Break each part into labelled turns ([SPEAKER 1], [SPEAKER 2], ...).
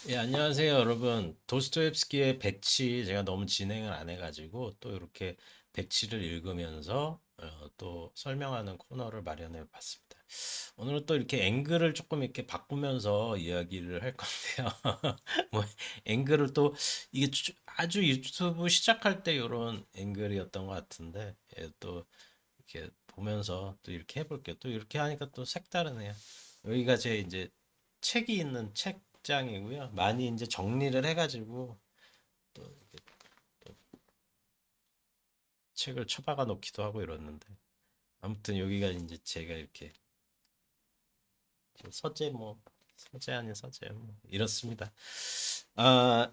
[SPEAKER 1] 예, 안녕하세요, 여러분. 도스토옙스키의 배치 제가 너무 진행을 안 해가지고 또 이렇게 배치를 읽으면서 또 설명하는 코너를 마련해 봤습니다. 오늘은 또 이렇게 앵글을 조금 이렇게 바꾸면서 이야기를 할 건데요. 뭐 앵글을 또 이게 아주 유튜브 시작할 때 이런 앵글이었던 것 같은데 또 이렇게 보면서 또 이렇게 해볼게요. 또 이렇게 하니까 또 색다르네요. 여기가 제 이제 책이 있는 책장이고요. 많이 이제 정리를 해가지고 또 이렇게 책을 처박아 놓기도 하고 이러는데 아무튼 여기가 이제 제가 이렇게 서재 뭐 서재 아닌 서재 뭐 이렇습니다. 아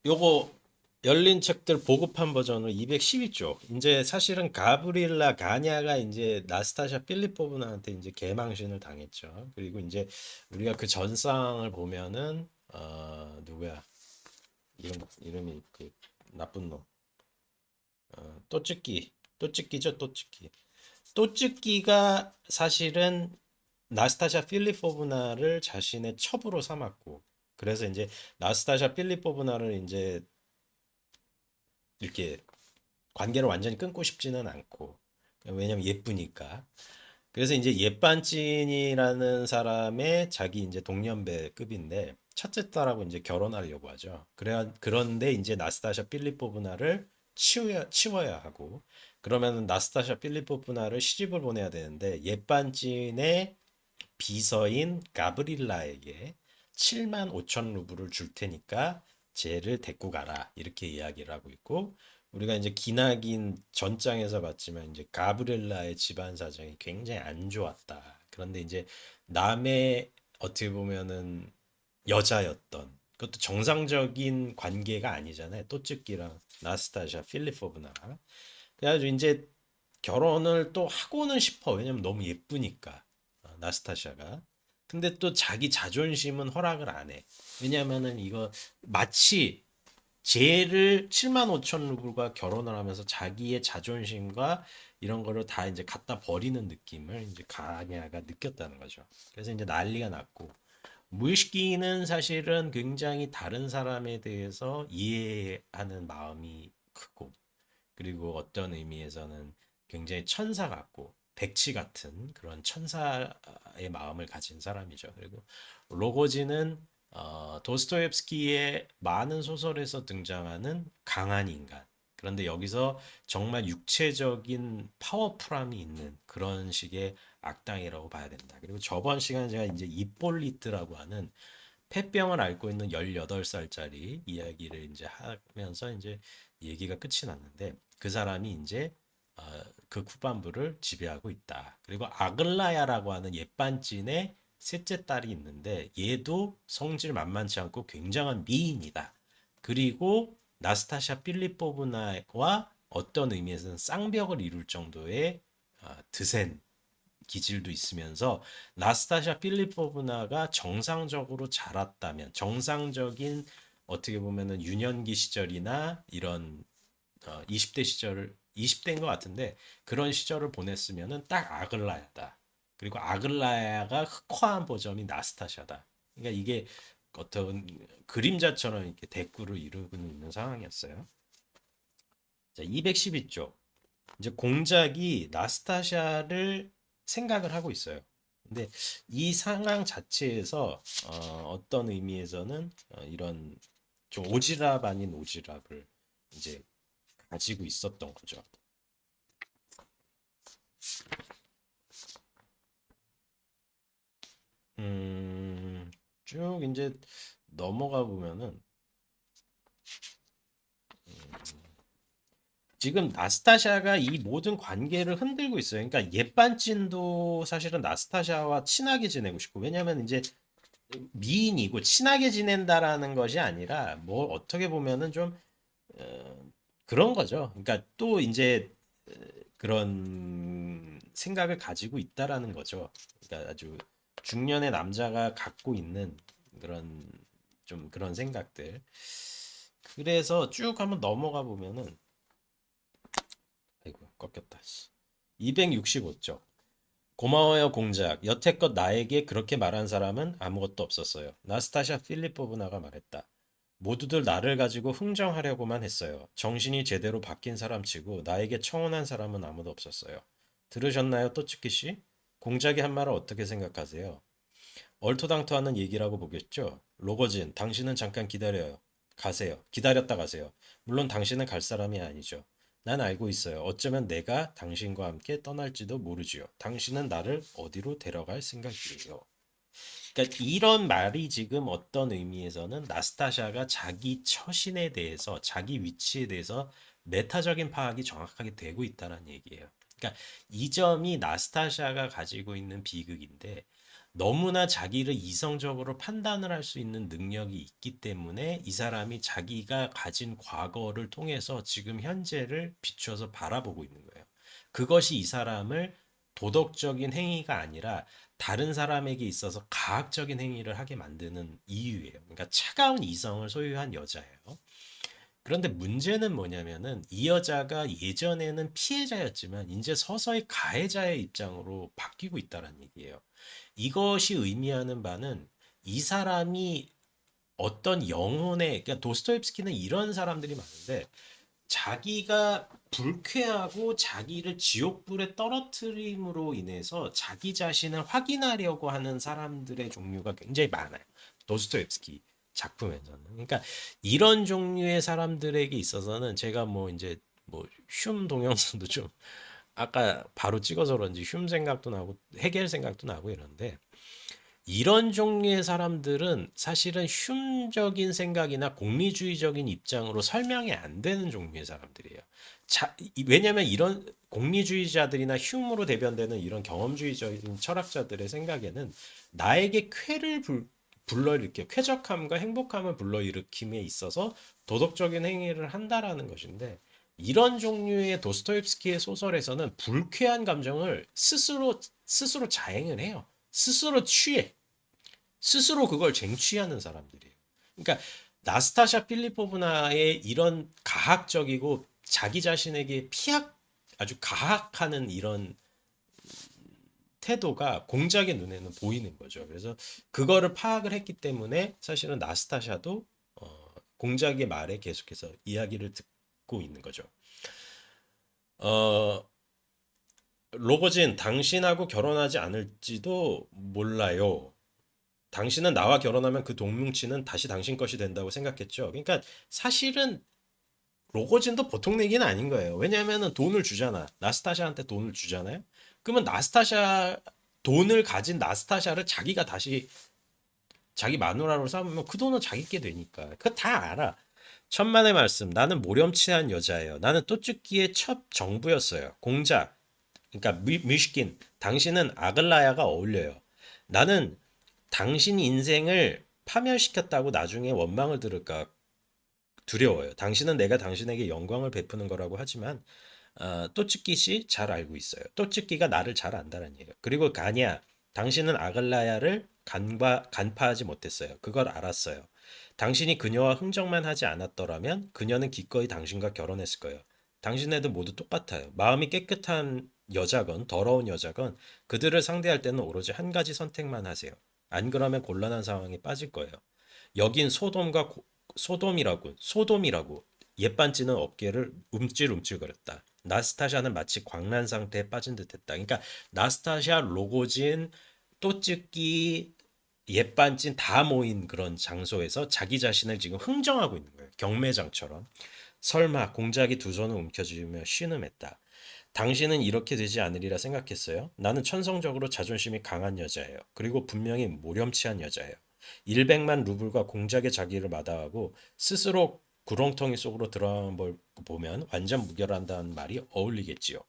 [SPEAKER 1] 요거 열린 책들 보급한 버전으로 212쪽. 이제 사실은 가브리엘라 가냐가 이제 나스타샤 필리포브나한테 이제 개망신을 당했죠. 그리고 이제 우리가 그 전상을 보면은 누구야? 이름이 그 나쁜 놈. 또찍기. 또찍기죠, 또찍기. 또찍기가 사실은 나스타샤 필리포브나를 자신의 첩으로 삼았고 그래서 이제 나스타샤 필리포브나를 이제 이렇게 관계를 완전히 끊고 싶지는 않고 왜냐면 예쁘니까 그래서 이제 옛반찐이라는 사람의 자기 이제 동년배급인데 첫째 딸하고 이제 결혼하려고 하죠. 그런데 이제 나스타샤 필리포브나를 치워야 하고 그러면 나스타샤 필리포브나를 시집을 보내야 되는데 옛반찐의 비서인 가브릴라에게 7만 5천 루블을 줄 테니까 쟤를 데리고 가라 이렇게 이야기를 하고 있고 우리가 이제 기나긴 전장에서 봤지만 이제 가브릴라의 집안 사정이 굉장히 안 좋았다. 그런데 이제 남의 어떻게 보면은 여자였던 그것도 정상적인 관계가 아니잖아요. 또츠키랑 나스타샤 필리포브나가. 그래가지고 이제 결혼을 또 하고는 싶어. 왜냐면 너무 예쁘니까. 나스타샤가. 근데 또 자기 자존심은 허락을 안 해. 왜냐면은 이거 마치 쟤를 7만 5천 루블과 결혼을 하면서 자기의 자존심과 이런 거를 다 이제 갖다 버리는 느낌을 이제 가냐가 느꼈다는 거죠. 그래서 이제 난리가 났고 무의식기는 사실은 굉장히 다른 사람에 대해서 이해하는 마음이 크고 그리고 어떤 의미에서는 굉장히 천사 같고 백치 같은 그런 천사의 마음을 가진 사람이죠. 그리고 로고지는 도스토옙스키의 많은 소설에서 등장하는 강한 인간. 그런데 여기서 정말 육체적인 파워풀함이 있는 그런 식의 악당이라고 봐야 된다. 그리고 저번 시간에 제가 이제 이폴리트라고 하는 폐병을 앓고 있는 18살짜리 이야기를 이제 하면서 이제 얘기가 끝이 났는데 그 사람이 이제 그 쿠반부를 지배하고 있다. 그리고 아글라야라고 하는 옛반찐의 셋째 딸이 있는데 얘도 성질 만만치 않고 굉장한 미인이다. 그리고 나스타샤 필리포브나와 어떤 의미에서는 쌍벽을 이룰 정도의 드센 기질도 있으면서 나스타샤 필리포브나가 정상적으로 자랐다면 정상적인 어떻게 보면은 유년기 시절이나 이런 20대 시절을 20대인 것 같은데 그런 시절을 보냈으면은 딱 아글라야다. 그리고 아글라야가 흑화한 버전이 나스타샤다. 그러니까 이게 어떤 그림자처럼 이렇게 대꾸를 이루고 있는 상황이었어요. 자, 212쪽. 이제 공작이 나스타샤를 생각을 하고 있어요. 근데 이 상황 자체에서 어떤 의미에서는 이런 좀 오지랖 아닌 오지랖을 이제 가지고 있었던 거죠. 음, 쭉 이제 넘어가 보면은 지금 나스타샤가 이 모든 관계를 흔들고 있어요. 그러니까 옛반찐도 사실은 나스타샤와 친하게 지내고 싶고 왜냐면 이제 미인이고 친하게 지낸다라는 것이 아니라 뭐 어떻게 보면은 좀 그런 거죠. 그러니까 또 이제 그런 생각을 가지고 있다라는 거죠. 그러니까 아주 중년의 남자가 갖고 있는 그런 좀 그런 생각들. 그래서 쭉 한번 넘어가 보면은 아이고 꺾였다. 265쪽. 고마워요, 공작. 여태껏 나에게 그렇게 말한 사람은 아무것도 없었어요. 나스타샤 필리포브나가 말했다. 모두들 나를 가지고 흥정하려고만 했어요. 정신이 제대로 바뀐 사람치고 나에게 청혼한 사람은 아무도 없었어요. 들으셨나요, 또츠키 씨? 공작이 한 말을 어떻게 생각하세요? 얼토당토하는 얘기라고 보겠죠? 로거진, 당신은 잠깐 기다려요. 가세요. 기다렸다 가세요. 물론 당신은 갈 사람이 아니죠. 난 알고 있어요. 어쩌면 내가 당신과 함께 떠날지도 모르지요. 당신은 나를 어디로 데려갈 생각이에요. 그러니까 이런 말이 지금 어떤 의미에서는 나스타샤가 자기 처신에 대해서 자기 위치에 대해서 메타적인 파악이 정확하게 되고 있다는 얘기예요. 그러니까 이 점이 나스타샤가 가지고 있는 비극인데 너무나 자기를 이성적으로 판단을 할 수 있는 능력이 있기 때문에 이 사람이 자기가 가진 과거를 통해서 지금 현재를 비추어서 바라보고 있는 거예요. 그것이 이 사람을 도덕적인 행위가 아니라 다른 사람에게 있어서 가학적인 행위를 하게 만드는 이유예요. 그러니까 차가운 이성을 소유한 여자예요. 그런데 문제는 뭐냐면은 이 여자가 예전에는 피해자였지만 이제 서서히 가해자의 입장으로 바뀌고 있다는 얘기예요. 이것이 의미하는 바는 이 사람이 어떤 영혼의, 그러니까 도스토옙스키는 이런 사람들이 많은데 자기가 불쾌하고 자기를 지옥불에 떨어뜨림으로 인해서 자기 자신을 확인하려고 하는 사람들의 종류가 굉장히 많아요. 도스토옙스키 작품에서는. 그러니까 이런 종류의 사람들에게 있어서는 제가 뭐 이제 뭐 흉 동영상도 좀 아까 바로 찍어서 그런지 흉 생각도 나고 해겔 생각도 나고 이런데 이런 종류의 사람들은 사실은 흉적인 생각이나 공리주의적인 입장으로 설명이 안 되는 종류의 사람들이에요. 왜냐하면 이런 공리주의자들이나 흉으로 대변되는 이런 경험주의적인 철학자들의 생각에는 나에게 불러일으켜 쾌적함과 행복함을 불러일으킴에 있어서 도덕적인 행위를 한다라는 것인데 이런 종류의 도스토옙스키의 소설에서는 불쾌한 감정을 스스로 자행을 해요. 스스로 취해. 스스로 그걸 쟁취하는 사람들이에요. 그러니까 나스타샤 필리포브나의 이런 가학적이고 자기 자신에게 아주 가학하는 이런 태도가 공작의 눈에는 보이는 거죠. 그래서 그거를 파악을 했기 때문에 사실은 나스타샤도 공작의 말에 계속해서 이야기를 듣고 있는 거죠. 어, 로거진, 당신하고 결혼하지 않을지도 몰라요. 당신은 나와 결혼하면 그 동뭉치는 다시 당신 것이 된다고 생각했죠. 그러니까 사실은 로거진도 보통 얘기는 아닌 거예요. 왜냐하면 돈을 주잖아. 나스타샤한테 돈을 주잖아요. 그러면 돈을 가진 나스타샤를 자기가 다시 자기 마누라로 삼으면 그 돈은 자기 게 되니까. 그거 다 알아. 천만의 말씀. 나는 모렴치한 여자예요. 나는 또쭈끼의 첫 정부였어요. 공작. 그러니까 뮤시킨. 당신은 아글라야가 어울려요. 나는 당신 인생을 파멸시켰다고 나중에 원망을 들을까 두려워요. 당신은 내가 당신에게 영광을 베푸는 거라고 하지만 또츠키 씨 잘 알고 있어요. 또츠키가 나를 잘 안다는 얘기예요. 그리고 가냐, 당신은 아글라야를 간파하지 못했어요. 그걸 알았어요. 당신이 그녀와 흥정만 하지 않았더라면 그녀는 기꺼이 당신과 결혼했을 거예요. 당신네들 모두 똑같아요. 마음이 깨끗한 여자건 더러운 여자건 그들을 상대할 때는 오로지 한 가지 선택만 하세요. 안 그러면 곤란한 상황에 빠질 거예요. 여긴 소돔이라고 옛반지는 어깨를 움찔움찔거렸다. 나스타샤는 마치 광란 상태에 빠진 듯했다. 그러니까 나스타샤, 로고진, 또찍기, 옛반진 다 모인 그런 장소에서 자기 자신을 지금 흥정하고 있는 거예요. 경매장처럼. 설마 공작이 두 손을 움켜쥐며 신음했다. 당신은 이렇게 되지 않으리라 생각했어요. 나는 천성적으로 자존심이 강한 여자예요. 그리고 분명히 모렴치한 여자예요. 100만 루블과 공작의 자기를 마다하고 스스로 구렁텅이 속으로 들어간 걸 보면 완전 무결한다는 말이 어울리겠지요.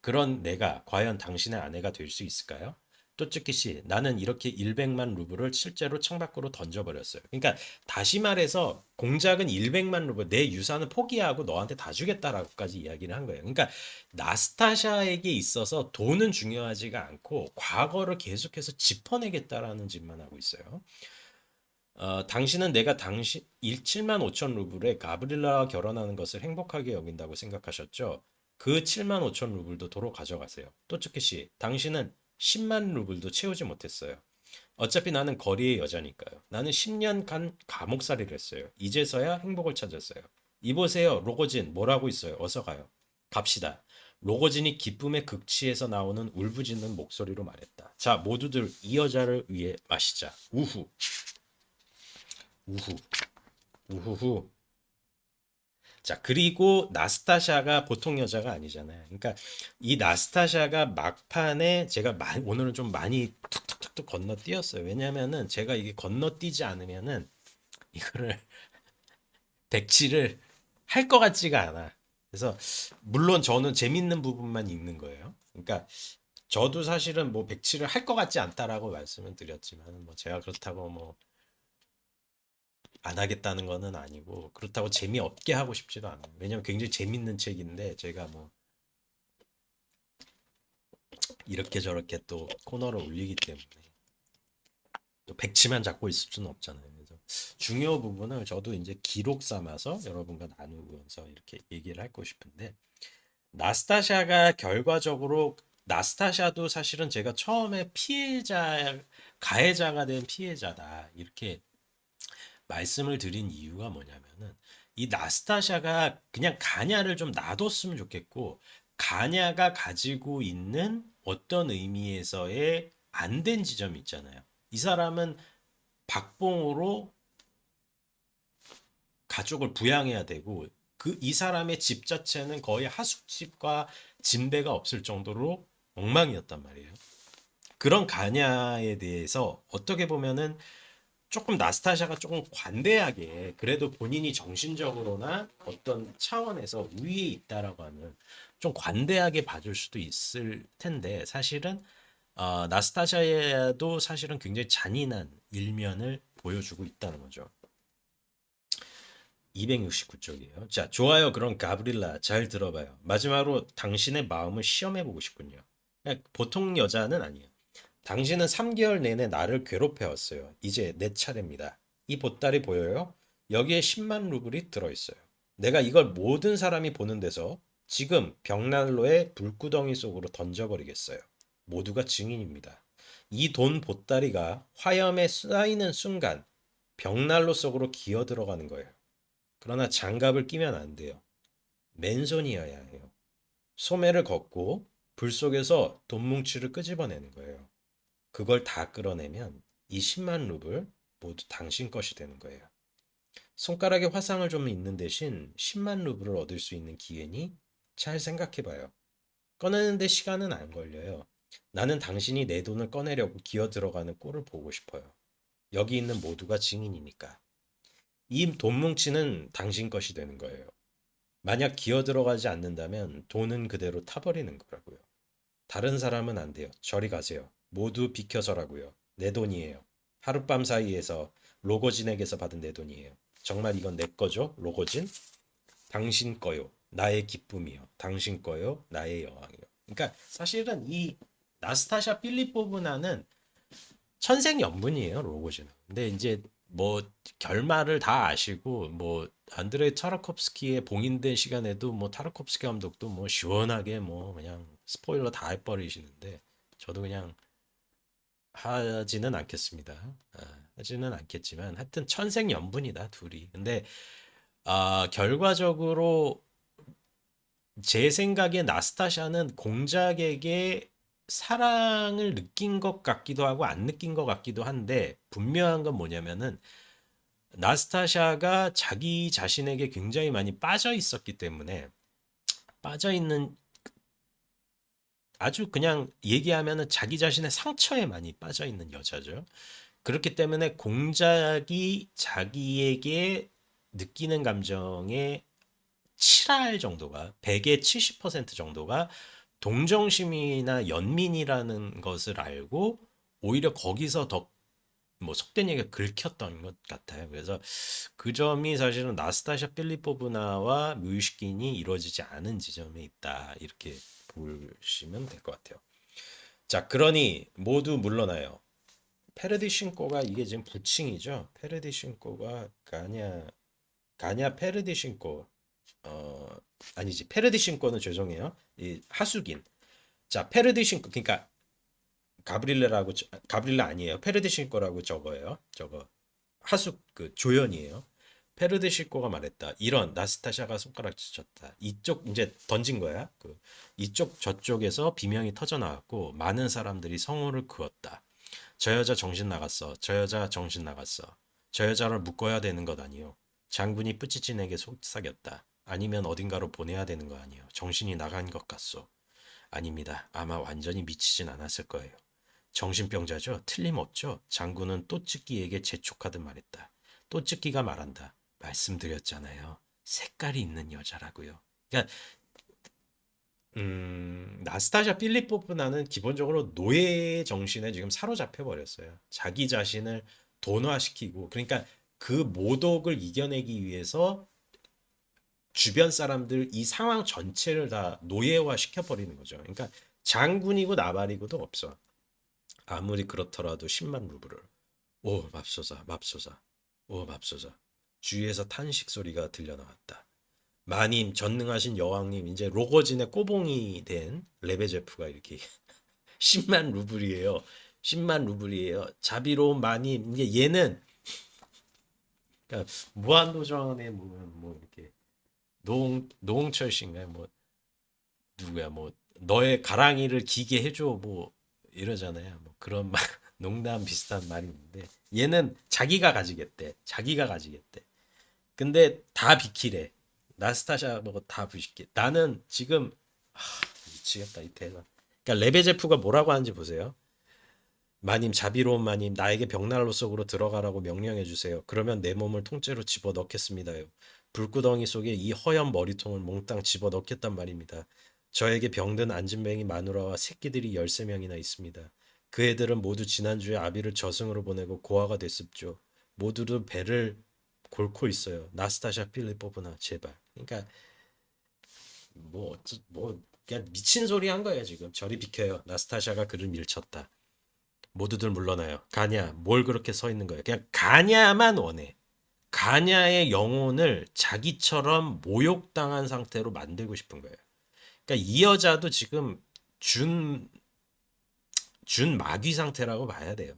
[SPEAKER 1] 그런 내가 과연 당신의 아내가 될 수 있을까요? 또츠키 씨, 나는 이렇게 100만 루블을 실제로 창밖으로 던져버렸어요. 그러니까 다시 말해서 공작은 100만 루블 내 유산을 포기하고 너한테 다 주겠다라고까지 이야기를 한 거예요. 그러니까 나스타샤에게 있어서 돈은 중요하지가 않고 과거를 계속해서 짚어내겠다라는 짓만 하고 있어요. 당신은 내가 당신 7만 5천 루블에 가브릴라와 결혼하는 것을 행복하게 여긴다고 생각하셨죠? 그 7만 5천 루블도 도로 가져가세요. 또츠키 씨, 당신은 10만 루블도 채우지 못했어요. 어차피 나는 거리의 여자니까요. 나는 10년간 감옥살이를 했어요. 이제서야 행복을 찾았어요. 이보세요, 로고진 뭐라고 있어요? 어서 가요. 갑시다. 로고진이 기쁨의 극치에서 나오는 울부짖는 목소리로 말했다. 자, 모두들 이 여자를 위해 마시자. 우후, 우후, 우후후. 자, 그리고 나스타샤가 보통 여자가 아니잖아요. 그러니까 이 나스타샤가 막판에 제가 오늘은 좀 많이 툭툭툭툭 건너뛰었어요. 왜냐면은 제가 이게 건너뛰지 않으면은 이거를 백지를 할 것 같지가 않아. 그래서 물론 저는 재밌는 부분만 읽는 거예요. 그러니까 저도 사실은 뭐 백지를 할 것 같지 않다라고 말씀을 드렸지만 뭐 제가 그렇다고 뭐 안 하겠다는 거는 아니고 그렇다고 재미없게 하고 싶지도 않아요. 왜냐면 굉장히 재밌는 책인데 제가 뭐 이렇게 저렇게 또 코너를 올리기 때문에 또 백치만 잡고 있을 수는 없잖아요. 그래서 중요 부분을 저도 이제 기록 삼아서 여러분과 나누면서 이렇게 얘기를 하고 싶은데 나스타샤가 결과적으로 나스타샤도 사실은 제가 처음에 피해자 가해자가 된 피해자다 이렇게 말씀을 드린 이유가 뭐냐면은 이 나스타샤가 그냥 가냐를 좀 놔뒀으면 좋겠고 가냐가 가지고 있는 어떤 의미에서의 안 된 지점이 있잖아요. 이 사람은 박봉으로 가족을 부양해야 되고 이 사람의 집 자체는 거의 하숙집과 진배가 없을 정도로 엉망이었단 말이에요. 그런 가냐에 대해서 어떻게 보면은 조금 나스타샤가 조금 관대하게 그래도 본인이 정신적으로나 어떤 차원에서 위에 있다라고 하면 좀 관대하게 봐줄 수도 있을 텐데 사실은 나스타샤도 사실은 굉장히 잔인한 일면을 보여주고 있다는 거죠. 269쪽이에요. 자, 좋아요. 그럼 가브릴라 잘 들어봐요. 마지막으로 당신의 마음을 시험해 보고 싶군요. 그냥 보통 여자는 아니에요. 당신은 3개월 내내 나를 괴롭혀 왔어요. 이제 내 차례입니다. 이 보따리 보여요? 여기에 10만 루블이 들어있어요. 내가 이걸 모든 사람이 보는 데서 지금 벽난로의 불구덩이 속으로 던져버리겠어요. 모두가 증인입니다. 이 돈 보따리가 화염에 쌓이는 순간 벽난로 속으로 기어 들어가는 거예요. 그러나 장갑을 끼면 안 돼요. 맨손이어야 해요. 소매를 걷고 불 속에서 돈 뭉치를 끄집어내는 거예요. 그걸 다 끌어내면 이 10만 루블 모두 당신 것이 되는 거예요. 손가락에 화상을 좀 입는 대신 10만 루블을 얻을 수 있는 기회니 잘 생각해봐요. 꺼내는데 시간은 안 걸려요. 나는 당신이 내 돈을 꺼내려고 기어 들어가는 꼴을 보고 싶어요. 여기 있는 모두가 증인이니까. 이 돈 뭉치는 당신 것이 되는 거예요. 만약 기어 들어가지 않는다면 돈은 그대로 타버리는 거라고요. 다른 사람은 안 돼요. 저리 가세요. 모두 비켜서라고요. 내 돈이에요. 하룻밤 사이에서 로고진에게서 받은 내 돈이에요. 정말 이건 내 거죠? 로고진? 당신 거요. 나의 기쁨이요. 당신 거요. 나의 여왕이요. 그러니까 사실은 이 나스타샤 필리포브나는 천생연분이에요, 로고진은. 근데 이제 뭐 결말을 다 아시고 뭐 안드레이 타르콥스키의 봉인된 시간에도 뭐 타르콥스키 감독도 뭐 시원하게 뭐 그냥 스포일러 다 해버리시는데 저도 그냥 하지는 않겠습니다. 하지는 않겠지만 하여튼 천생연분이다 둘이. 근데 결과적으로 제 생각에 나스타샤는 공작에게 사랑을 느낀 것 같기도 하고 안 느낀 것 같기도 한데 분명한 건 뭐냐면은 나스타샤가 자기 자신에게 굉장히 많이 빠져 있었기 때문에 빠져 있는 아주 그냥 얘기하면은 자기 자신의 상처에 많이 빠져 있는 여자죠. 그렇기 때문에 공작이 자기에게 느끼는 감정의 7할 정도가 100의 70% 정도가 동정심이나 연민이라는 것을 알고 오히려 거기서 더 뭐 속된 얘기가 긁혔던 것 같아요. 그래서 그 점이 사실은 나스타샤 필리포브나와 뮤이ஷ்킨이 이루어지지 않은 지점에 있다. 이렇게 보시면 될 것 같아요. 자, 그러니 모두 물러나요. 페르디신코가 이게 지금 부칭이죠. 페르디신코가 가냐 페르디신코 어 아니지 페르디신코는 죄송해요. 이 하숙인. 자, 페르디신코 그러니까 가브릴레라고 가브릴라 아니에요. 페르디신 거라고 적어요. 저거 하숙 그 조연이에요. 페르드시코가 말했다. 이런 나스타샤가 손가락 지쳤다. 이쪽 이제 던진 거야. 그 이쪽 저쪽에서 비명이 터져 나왔고 많은 사람들이 성호를 그었다. 저 여자 정신 나갔어. 저 여자 정신 나갔어. 저 여자를 묶어야 되는 것 아니요. 장군이 뿌찌찐에게 속삭였다. 아니면 어딘가로 보내야 되는 거 아니요. 정신이 나간 것 같소. 아닙니다. 아마 완전히 미치진 않았을 거예요. 정신병자죠? 틀림없죠? 장군은 또찍기에게 재촉하듯 말했다. 또찍기가 말한다. 말씀드렸잖아요. 색깔이 있는 여자라고요. 그러니까 나스타샤 필리포프나는 기본적으로 노예 정신에 지금 사로잡혀 버렸어요. 자기 자신을 돈화시키고 그러니까 그 모독을 이겨내기 위해서 주변 사람들 이 상황 전체를 다 노예화 시켜버리는 거죠. 그러니까 장군이고 나발이고도 없어. 아무리 그렇더라도 10만 루블을. 오 맙소사 맙소사 오 맙소사. 주위에서 탄식 소리가 들려 나왔다. 마님 전능하신 여왕님 이제 로거진의 꼬봉이 된 레베제프가 이렇게 10만 루블이에요. 10만 루블이에요. 자비로운 마님 이제 얘는 그러니까 무한도전의 뭐 이렇게 노홍철 씨인가요? 뭐 누구야 뭐 너의 가랑이를 기게 해줘 뭐 이러잖아요. 뭐 그런 말 농담 비슷한 말이 있는데 얘는 자기가 가지겠대. 자기가 가지겠대. 근데 다 비키래. 나스타샤 뭐고 다 비키래. 나는 지금 미치겠다 이 대사. 그러니까 레베제프가 뭐라고 하는지 보세요. 마님 자비로운 마님 나에게 벽난로 속으로 들어가라고 명령해 주세요. 그러면 내 몸을 통째로 집어 넣겠습니다요. 불구덩이 속에 이 허연 머리통을 몽땅 집어 넣겠단 말입니다. 저에게 병든 안진뱅이 마누라와 새끼들이 13명이나 있습니다. 그 애들은 모두 지난주에 아비를 저승으로 보내고 고아가 됐습죠. 모두도 배를 골고 있어요. 나스타샤 필리포브나 제발. 그러니까 뭐 그냥 미친 소리 한 거예요 지금. 저리 비켜요. 나스타샤가 그를 밀쳤다. 모두들 물러나요. 가냐, 뭘 그렇게 서 있는 거야? 그냥 가냐만 원해. 가냐의 영혼을 자기처럼 모욕당한 상태로 만들고 싶은 거예요. 그러니까 이 여자도 지금 준, 준 마귀 상태라고 봐야 돼요.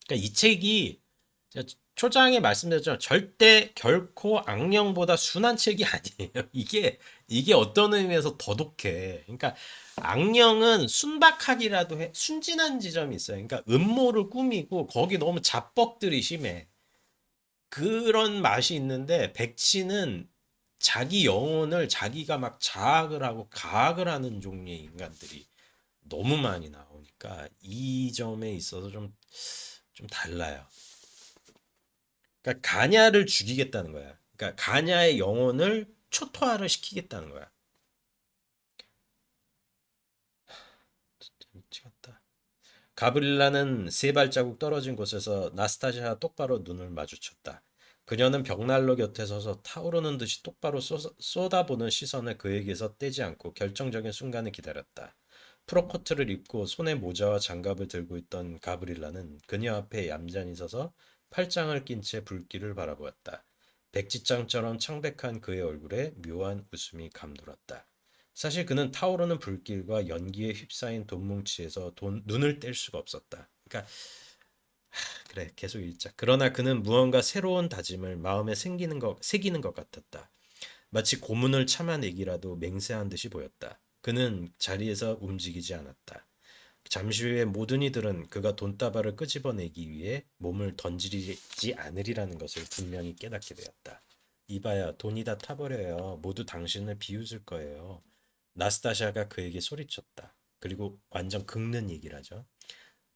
[SPEAKER 1] 그러니까 이 책이 초장에 말씀드렸죠. 절대 결코 악령보다 순한 책이 아니에요. 이게 어떤 의미에서 더 독해. 그러니까 악령은 순박하기라도 해 순진한 지점이 있어요. 그러니까 음모를 꾸미고 거기 너무 자뻑들이 심해. 그런 맛이 있는데 백치는 자기 영혼을 자기가 막 자학을 하고 가학을 하는 종류의 인간들이 너무 많이 나오니까 이 점에 있어서 좀 달라요. 그러니까 가냐를 죽이겠다는 거야. 그러니까 가냐의 영혼을 초토화를 시키겠다는 거야. 진짜 미치겠다. 가브릴라는 세 발자국 떨어진 곳에서 나스타샤와 똑바로 눈을 마주쳤다. 그녀는 벽난로 곁에 서서 타오르는 듯이 똑바로 쏟아보는 시선을 그에게서 떼지 않고 결정적인 순간을 기다렸다. 프로코트를 입고 손에 모자와 장갑을 들고 있던 가브릴라는 그녀 앞에 얌전히 서서 팔짱을 낀 채 불길을 바라보았다. 백지장처럼 창백한 그의 얼굴에 묘한 웃음이 감돌았다. 사실 그는 타오르는 불길과 연기에 휩싸인 돈뭉치에서 눈을 뗄 수가 없었다. 그러니까 그래 계속 읽자. 그러나 그는 무언가 새로운 다짐을 마음에 새기는 것 같았다. 마치 고문을 참아내기라도 맹세한 듯이 보였다. 그는 자리에서 움직이지 않았다. 잠시 후에 모든 이들은 그가 돈다발을 끄집어내기 위해 몸을 던지지 않으리라는 것을 분명히 깨닫게 되었다. 이봐야 돈이 다 타버려요. 모두 당신을 비웃을 거예요. 나스타샤가 그에게 소리쳤다. 그리고 완전 긁는 얘기를 하죠.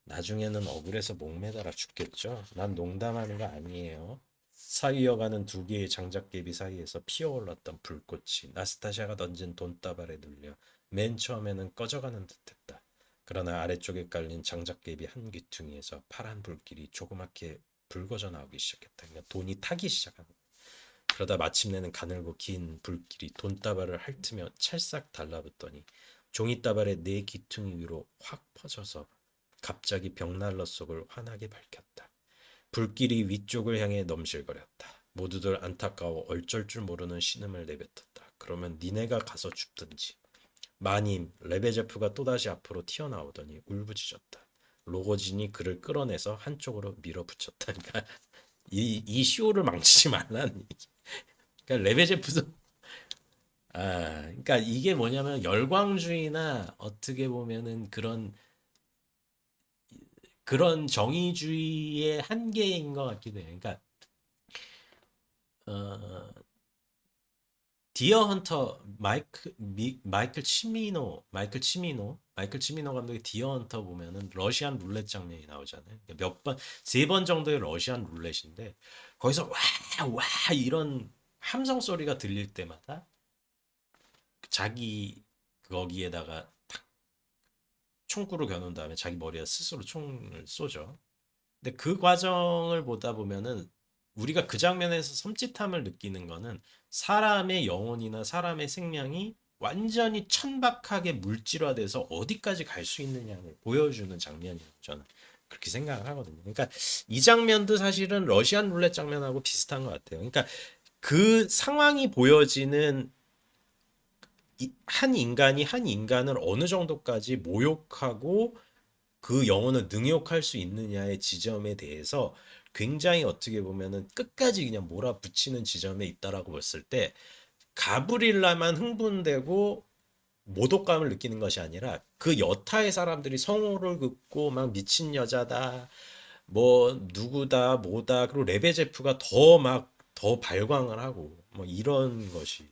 [SPEAKER 1] 나중에는 억울해서 목매달아 죽겠죠. 난 농담하는 거 아니에요. 사이어가는 두 개의 장작개비 사이에서 피어올랐던 불꽃이 나스타샤가 던진 돈다발에 눌려 맨 처음에는 꺼져가는 듯했다. 그러나 아래쪽에 깔린 장작개비 한 귀퉁이에서 파란 불길이 조그맣게 붉어져 나오기 시작했다. 그러니까 돈이 타기 시작한 거야. 그러다 마침내는 가늘고 긴 불길이 돈다발을 핥으며 찰싹 달라붙더니 종이다발의 네 귀퉁이 위로 확 퍼져서 갑자기 벽난로 속을 환하게 밝혔다. 불길이 위쪽을 향해 넘실거렸다. 모두들 안타까워 얼쩔 줄 모르는 신음을 내뱉었다. 그러면 니네가 가서 줍든지. 마님, 레베제프가 또다시 앞으로 튀어나오더니 울부짖었다. 로고진이 그를 끌어내서 한쪽으로 밀어붙였다. 그러니까 이 쇼를 망치지 말라는 얘기지. 그러니까 레베제프도 그러니까 이게 뭐냐면 열광주의나 어떻게 보면은 그런 정의주의의 한계인 것 같기도 해요. 그러니까 어, 디어 헌터 마이클 치미노 감독의 디어 헌터 보면은 러시안 룰렛 장면이 나오잖아요. 그러니까 몇 번, 세 번 정도의 러시안 룰렛인데 거기서 와 이런 함성 소리가 들릴 때마다 자기 거기에다가 탁 총구를 겨눈 다음에 자기 머리에 스스로 총을 쏘죠. 근데 그 과정을 보다 보면은 우리가 그 장면에서 섬찟함을 느끼는 거는 사람의 영혼이나 사람의 생명이 완전히 천박하게 물질화돼서 어디까지 갈 수 있느냐를 보여주는 장면이라고 저는 그렇게 생각을 하거든요. 그러니까 이 장면도 사실은 러시안 룰렛 장면하고 비슷한 것 같아요. 그러니까 그 상황이 보여지는 한 인간이 한 인간을 어느 정도까지 모욕하고 그 영혼을 능욕할 수 있느냐의 지점에 대해서 굉장히 어떻게 보면은 끝까지 그냥 몰아붙이는 지점에 있다라고 봤을 때 가브릴라만 흥분되고 모독감을 느끼는 것이 아니라 그 여타의 사람들이 성호를 긋고 막 미친 여자다 뭐 누구다 뭐다 그리고 레베제프가 더 막 더 발광을 하고 뭐 이런 것이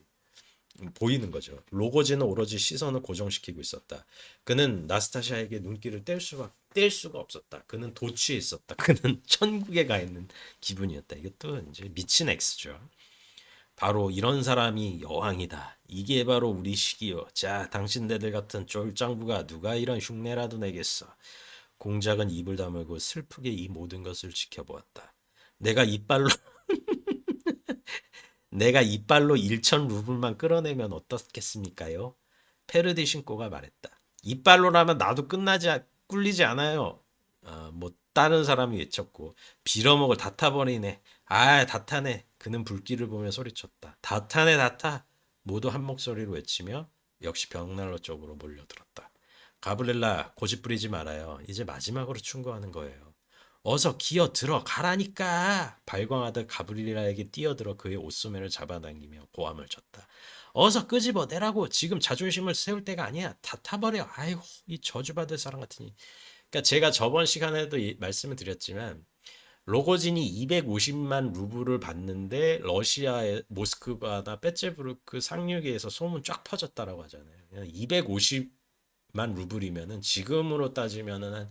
[SPEAKER 1] 보이는 거죠. 로고즈는 오로지 시선을 고정시키고 있었다. 그는 나스타샤에게 눈길을 뗄 수가 없었다. 그는 도취해 있었다. 그는 천국에 가 있는 기분이었다. 이것도 이제 미친 X죠. 바로 이런 사람이 여왕이다. 이게 바로 우리 시기요. 자, 당신네들 같은 쫄짱부가 누가 이런 흉내라도 내겠어. 공작은 입을 다물고 슬프게 이 모든 것을 지켜보았다. 내가 이빨로 내가 이빨로 1천 루블만 끌어내면 어떻겠습니까요? 페르디 신고가 말했다. 이빨로라면 나도 꿀리지 않아요. 뭐 다른 사람이 외쳤고 빌어먹을 다 타버리네. 다 타네. 그는 불길을 보며 소리쳤다. 다 타네 다 타. 모두 한 목소리로 외치며 역시 벽난로 쪽으로 몰려들었다. 가브릴라 고집 부리지 말아요. 이제 마지막으로 충고하는 거예요. 어서 기어 들어가라니까. 발광하듯 가브릴라에게 뛰어들어 그의 옷소매를 잡아당기며 고함을 쳤다. 어서 끄집어 내라고. 지금 자존심을 세울 때가 아니야. 다 타버려. 아이고 이 저주받을 사람 같으니. 그러니까 제가 저번 시간에도 말씀을 드렸지만 로고진이 250만 루블을 받는데 러시아의 모스크바나 페체부르크 상륙에서 소문 쫙 퍼졌다라고 하잖아요. 250만 루블이면은 지금으로 따지면은 한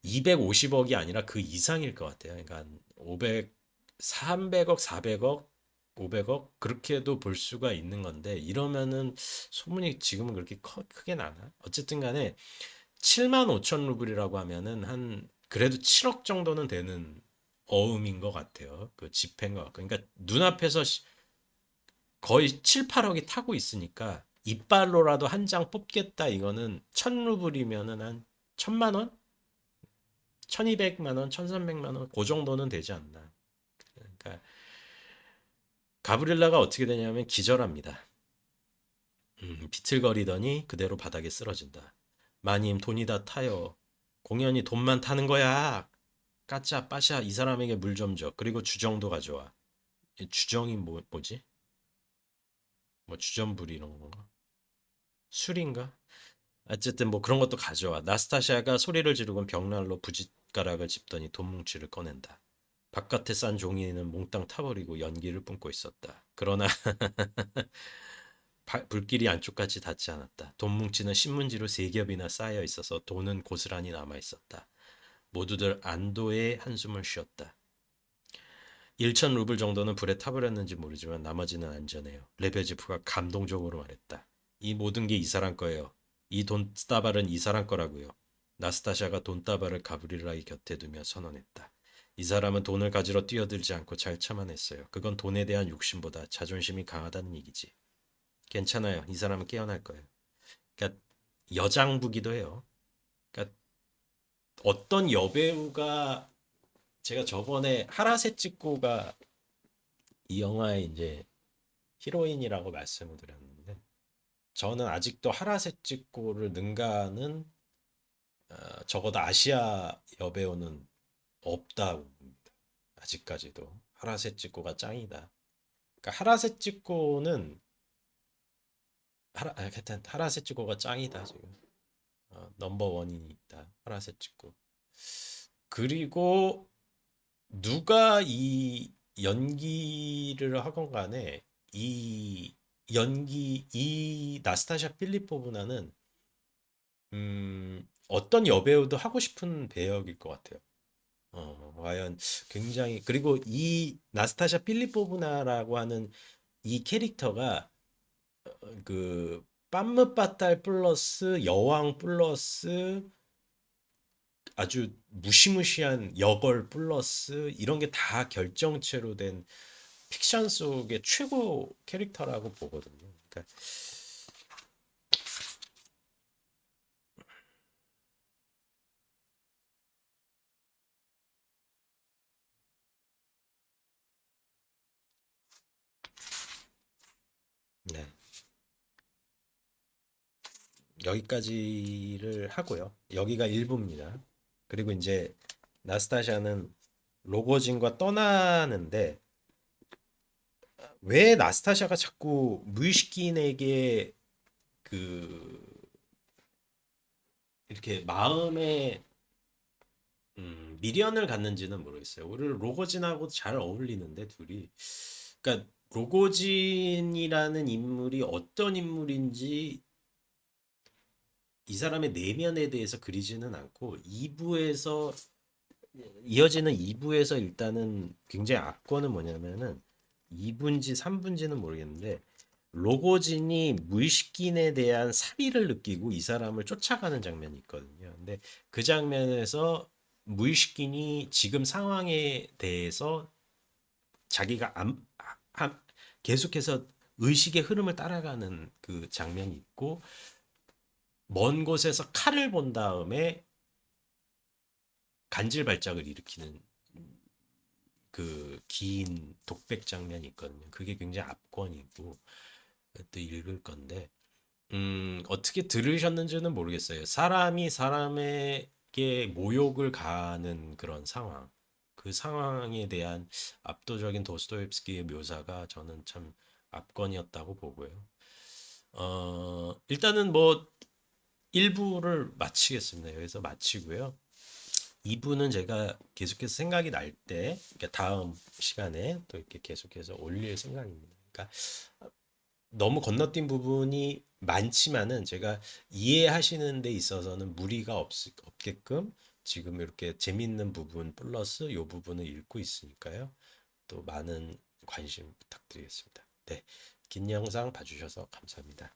[SPEAKER 1] 250억이 아니라 그 이상일 것 같아요. 그러니까 한 500, 300억, 400억, 500억 그렇게도 볼 수가 있는 건데 이러면은 소문이 지금은 그렇게 크게 나나? 어쨌든 간에 7만 5천 루블이라고 하면은 한 그래도 7억 정도는 되는 어음인 것 같아요. 그 지폐인 것 같고. 그러니까 눈앞에서 거의 7, 8억이 타고 있으니까 이빨로라도 한 장 뽑겠다 이거는 1000 루블이면은 한 1000만 원? 1200만 원, 1300만 원, 그 정도는 되지 않나. 그러니까 가브릴라가 어떻게 되냐면 기절합니다. 비틀거리더니 그대로 바닥에 쓰러진다. 마님 돈이 다 타요. 공연이 돈만 타는 거야. 까짜 빠샤 이 사람에게 물 좀 줘. 그리고 주정도 가져와. 주정이 뭐지? 뭐 주전부리 이런 건가? 술인가? 어쨌든 뭐 그런 것도 가져와. 나스타샤가 소리를 지르곤 벽난로 부싯가락을 짚더니 돈뭉치를 꺼낸다. 바깥에 싼 종이는 몽땅 타버리고 연기를 뿜고 있었다. 그러나 불길이 안쪽까지 닿지 않았다. 돈 뭉치는 신문지로 세 겹이나 쌓여 있어서 돈은 고스란히 남아 있었다. 모두들 안도의 한숨을 쉬었다. 1천 루블 정도는 불에 타버렸는지 모르지만 나머지는 안전해요. 레베지프가 감동적으로 말했다. 이 모든 게 이 사람 거예요. 이 돈다발은 이 사람 거라고요. 나스타샤가 돈다발을 가브릴라의 곁에 두며 선언했다. 이 사람은 돈을 가지러 뛰어들지 않고 잘 참아냈어요. 그건 돈에 대한 욕심보다 자존심이 강하다는 얘기지. 괜찮아요. 이 사람은 깨어날 거예요. 그러니까 여장부기도 해요. 그러니까 어떤 여배우가 제가 저번에 하라세 찍고가 이 영화의 이제 히로인이라고 말씀을 드렸는데 저는 아직도 하라세 찍고를 능가하는 적어도 아시아 여배우는 없다고 봅니다. 아직까지도 하라세 찌꼬가 짱이다. 그러니까 하라세 찌꼬는 하여튼 하라세 찌꼬가 짱이다 지금. 넘버 원이다 하라세 찌꼬. 그리고 누가 이 연기를 하건 간에 이 이 나스타샤 필리포브나는 어떤 여배우도 하고 싶은 배역일 것 같아요. 과연 굉장히 그리고 이 나스타샤 필리포브나라고 하는 이 캐릭터가 그 빰므빠딸 플러스 여왕 플러스 아주 무시무시한 여걸 플러스 이런 게 다 결정체로 된 픽션 속의 최고 캐릭터라고 보거든요. 그러니까 네, 여기까지를 하고요. 여기가 일부입니다. 그리고 이제 나스타샤는 로고진과 떠나는데 왜 나스타샤가 자꾸 무의식인에게 그 이렇게 마음에 미련을 갖는지는 모르겠어요. 우리 로고진하고 잘 어울리는데 둘이. 그러니까 로고진이라는 인물이 어떤 인물인지 이 사람의 내면에 대해서 그리지는 않고 2부에서 이어지는 2부에서 일단은 굉장히 압권은 뭐냐면은 2부인지 3부인지는 모르겠는데 로고진이 무의식인에 대한 사비를 느끼고 이 사람을 쫓아가는 장면이 있거든요. 근데 그 장면에서 무의식인이 지금 상황에 대해서 자기가 계속해서 의식의 흐름을 따라가는 그 장면이 있고 먼 곳에서 칼을 본 다음에 간질 발작을 일으키는 그 긴 독백 장면이 있거든요. 그게 굉장히 압권이고 또 읽을 건데 어떻게 들으셨는지는 모르겠어요. 사람이 사람에게 모욕을 가하는 그런 상황. 그 상황에 대한 압도적인 도스토옙스키의 묘사가 저는 참 압권이었다고 보고요. 일단은 뭐 1부를 마치겠습니다. 여기서 마치고요. 2부는 제가 계속해서 생각이 날 때, 다음 시간에 또 이렇게 계속해서 올릴 생각입니다. 그러니까 너무 건너뛴 부분이 많지만은 제가 이해하시는 데 있어서는 무리가 없게끔 지금 이렇게 재밌는 부분 플러스 이 부분을 읽고 있으니까요. 또 많은 관심 부탁드리겠습니다. 네, 긴 영상 봐주셔서 감사합니다.